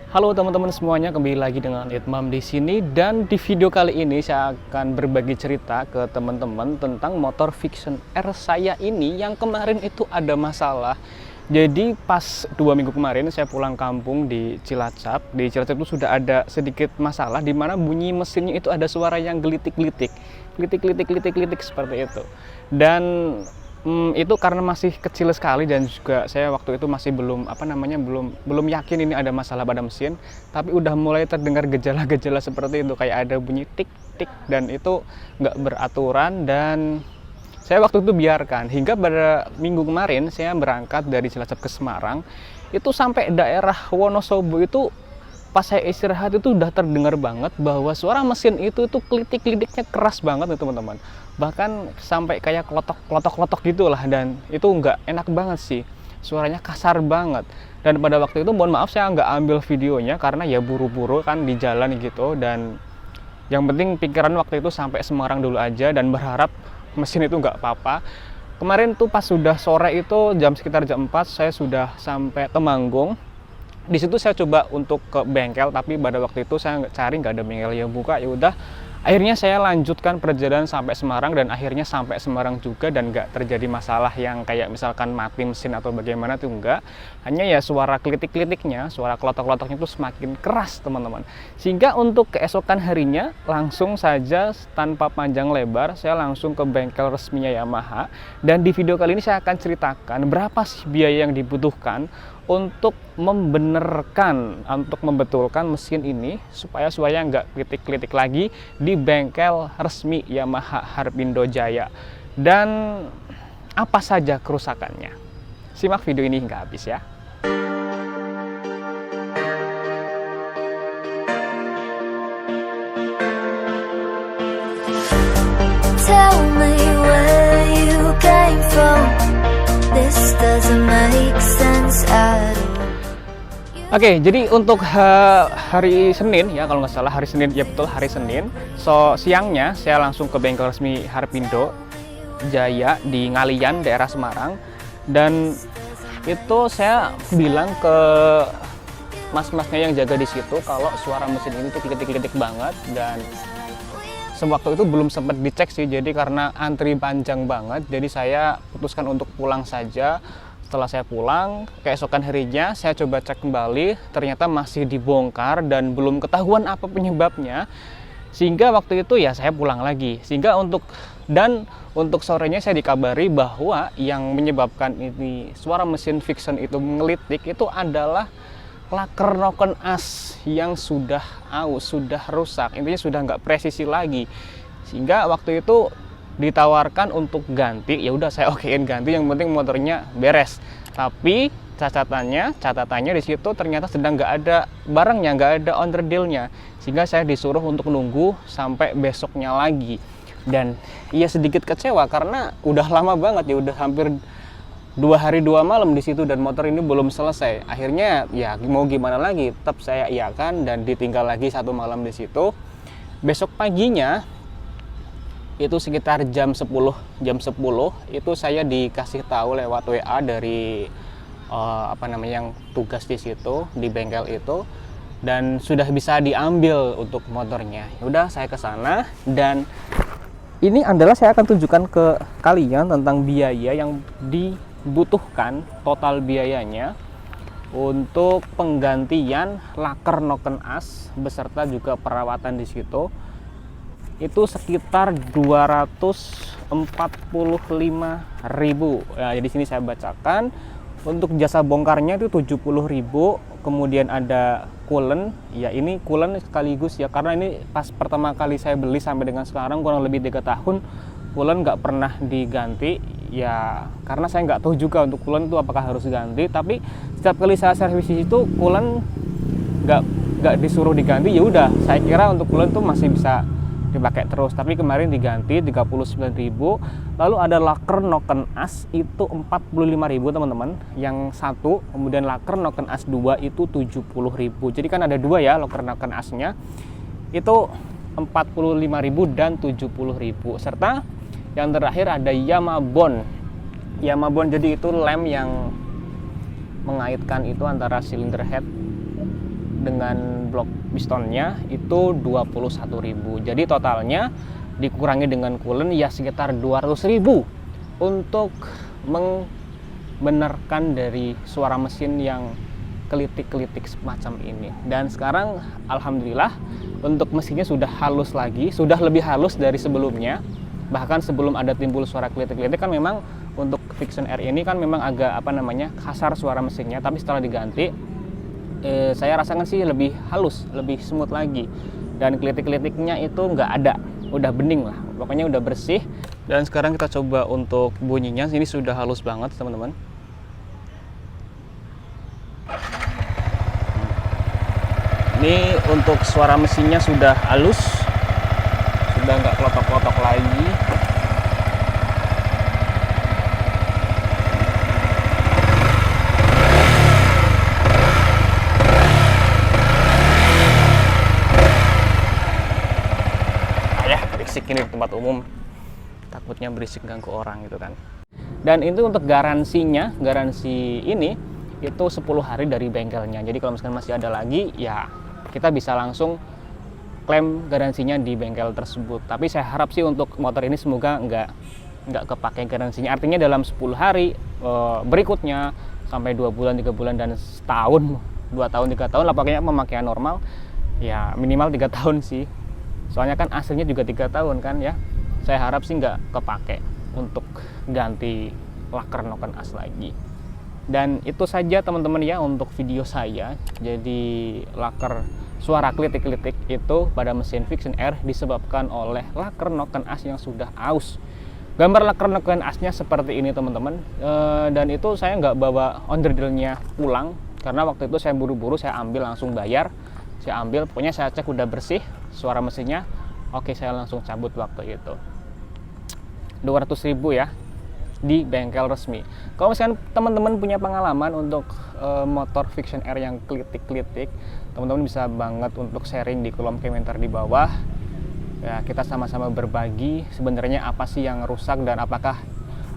Halo teman-teman semuanya, kembali lagi dengan Itmam di sini. Dan di video kali ini saya akan berbagi cerita ke teman-teman tentang motor Vixion R saya ini yang kemarin itu ada masalah. Jadi pas 2 minggu kemarin saya pulang kampung di Cilacap. Di Cilacap itu sudah ada sedikit masalah di mana bunyi mesinnya itu ada suara yang gelitik-gelitik, gelitik-gelitik seperti itu. Dan itu karena masih kecil sekali dan juga saya waktu itu masih belum yakin ini ada masalah pada mesin, tapi udah mulai terdengar gejala-gejala seperti itu, kayak ada bunyi tik tik dan itu nggak beraturan. Dan saya waktu itu biarkan hingga pada minggu kemarin saya berangkat dari Cilacap ke Semarang, itu sampai daerah Wonosobo itu pas saya istirahat itu udah terdengar banget bahwa suara mesin itu klitik-klitiknya keras banget nih teman-teman. Bahkan sampai kayak klotok-klotok gitulah, dan itu nggak enak banget sih. Suaranya kasar banget. Dan pada waktu itu mohon maaf saya nggak ambil videonya karena ya buru-buru kan di jalan gitu, dan yang penting pikiran waktu itu sampai Semarang dulu aja dan berharap mesin itu nggak apa-apa. Kemarin tuh pas sudah sore itu sekitar jam 4 saya sudah sampai Temanggung. Di situ saya coba untuk ke bengkel, tapi pada waktu itu saya cari nggak ada bengkel yang buka. Ya udah, akhirnya saya lanjutkan perjalanan sampai Semarang, dan akhirnya sampai Semarang juga dan nggak terjadi masalah yang kayak misalkan mati mesin atau bagaimana tuh enggak. Hanya ya suara klitik-klitiknya, suara klotok-klotoknya itu semakin keras teman-teman. Sehingga untuk keesokan harinya langsung saja tanpa panjang lebar saya langsung ke bengkel resminya Yamaha. Dan di video kali ini saya akan ceritakan berapa sih biaya yang dibutuhkan untuk membetulkan mesin ini supaya nggak klitik-klitik lagi di bengkel resmi Yamaha Harbindo Jaya. Dan apa saja kerusakannya? Simak video ini hingga habis ya. Tell me where you came from. This doesn't make sense at all. Oke, jadi untuk hari Senin ya, kalau nggak salah hari Senin, ya betul hari Senin. So siangnya saya langsung ke bengkel resmi Harbindo Jaya di Ngalian, daerah Semarang. Dan itu saya bilang ke mas-masnya yang jaga di situ kalau suara mesin ini tuh klitik-klitik banget, dan sewaktu itu belum sempat dicek sih, jadi karena antri panjang banget, jadi saya putuskan untuk pulang saja. Setelah saya pulang, keesokan harinya saya coba cek kembali, ternyata masih dibongkar dan belum ketahuan apa penyebabnya. Sehingga waktu itu ya saya pulang lagi. Untuk sorenya saya dikabari bahwa yang menyebabkan ini suara mesin Vixion itu ngelitik itu adalah laker noken as yang sudah aus, sudah rusak, intinya sudah nggak presisi lagi. Sehingga waktu itu ditawarkan untuk ganti, ya udah saya okein ganti, yang penting motornya beres. Tapi catatannya di situ ternyata sedang nggak ada barangnya, nggak ada owner dealnya, sehingga saya disuruh untuk nunggu sampai besoknya lagi. Dan iya sedikit kecewa karena udah lama banget ya, udah hampir 2 hari 2 malam di situ dan motor ini belum selesai. Akhirnya ya mau gimana lagi, tetap saya iakan dan ditinggal lagi 1 malam di situ. Besok paginya itu sekitar jam 10 itu saya dikasih tahu lewat WA dari yang tugas di situ di bengkel itu, dan sudah bisa diambil untuk motornya. Udah saya ke sana, dan ini adalah saya akan tunjukkan ke kalian tentang biaya yang dibutuhkan, total biayanya untuk penggantian laker noken as beserta juga perawatan di situ. Itu sekitar 245.000. Ya, di sini saya bacakan. Untuk jasa bongkarnya itu 70.000. Kemudian ada coolant. Ya, ini coolant sekaligus ya, karena ini pas pertama kali saya beli sampai dengan sekarang kurang lebih 3 tahun coolant nggak pernah diganti. Ya, karena saya nggak tahu juga untuk coolant itu apakah harus diganti. Tapi setiap kali saya servis itu coolant nggak disuruh diganti. Ya udah, saya kira untuk coolant tuh masih bisa dipakai terus, tapi kemarin diganti 39.000. Lalu ada laker noken as itu 45.000 teman-teman, yang satu. Kemudian laker noken as 2 itu 70.000. Jadi kan ada 2 ya laker noken asnya, itu 45.000 dan 70.000. Serta yang terakhir ada Yamabond. Jadi itu lem yang mengaitkan itu antara silinder head dengan blok pistonnya itu 21.000. Jadi totalnya dikurangi dengan coolant ya sekitar 200.000 untuk membenarkan dari suara mesin yang kelitik-kelitik semacam ini. Dan sekarang alhamdulillah untuk mesinnya sudah halus lagi, sudah lebih halus dari sebelumnya. Bahkan sebelum ada timbul suara kelitik-kelitik kan memang untuk Vixion R ini kan memang agak kasar suara mesinnya, tapi setelah diganti saya rasakan sih lebih halus, lebih smooth lagi, dan kelitik-kelitiknya itu nggak ada, udah bening lah, pokoknya udah bersih. Dan sekarang kita coba untuk bunyinya, ini sudah halus banget teman-teman. Ini untuk suara mesinnya sudah halus, sudah nggak klotok-klotok lagi. Berisik ini di tempat umum, takutnya berisik ganggu orang gitu kan. Dan itu untuk garansinya, garansi ini itu 10 hari dari bengkelnya. Jadi kalau misalkan masih ada lagi ya kita bisa langsung klaim garansinya di bengkel tersebut. Tapi saya harap sih untuk motor ini semoga nggak kepake garansinya. Artinya dalam 10 hari berikutnya sampai 2 bulan, 3 bulan, dan setahun, 2 tahun, 3 tahun lah pokoknya pemakaian normal ya minimal 3 tahun sih. Soalnya kan aslinya juga 3 tahun kan ya. Saya harap sih nggak kepake untuk ganti laker noken as lagi. Dan itu saja teman-teman ya untuk video saya. Jadi laker suara kelitik-kelitik itu pada mesin Vixion R disebabkan oleh laker noken as yang sudah aus. Gambar laker noken asnya seperti ini teman-teman. Dan itu saya nggak bawa onderdilnya pulang karena waktu itu saya buru-buru, saya ambil langsung bayar. Saya ambil, pokoknya saya cek udah bersih suara mesinnya, oke saya langsung cabut waktu itu. 200.000 ya di bengkel resmi. Kalau misalkan teman-teman punya pengalaman untuk motor Vixion R yang kelitik-kelitik, teman-teman bisa banget untuk sharing di kolom komentar di bawah. Ya, kita sama-sama berbagi sebenarnya apa sih yang rusak dan apakah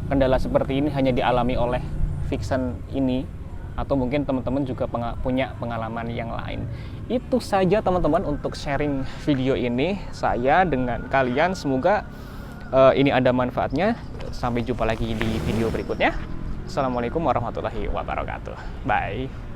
kendala seperti ini hanya dialami oleh Vixion ini, atau mungkin teman-teman juga punya pengalaman yang lain. Itu saja teman-teman untuk sharing video ini saya dengan kalian. Semoga ini ada manfaatnya. Sampai jumpa lagi di video berikutnya. Assalamualaikum warahmatullahi wabarakatuh. Bye.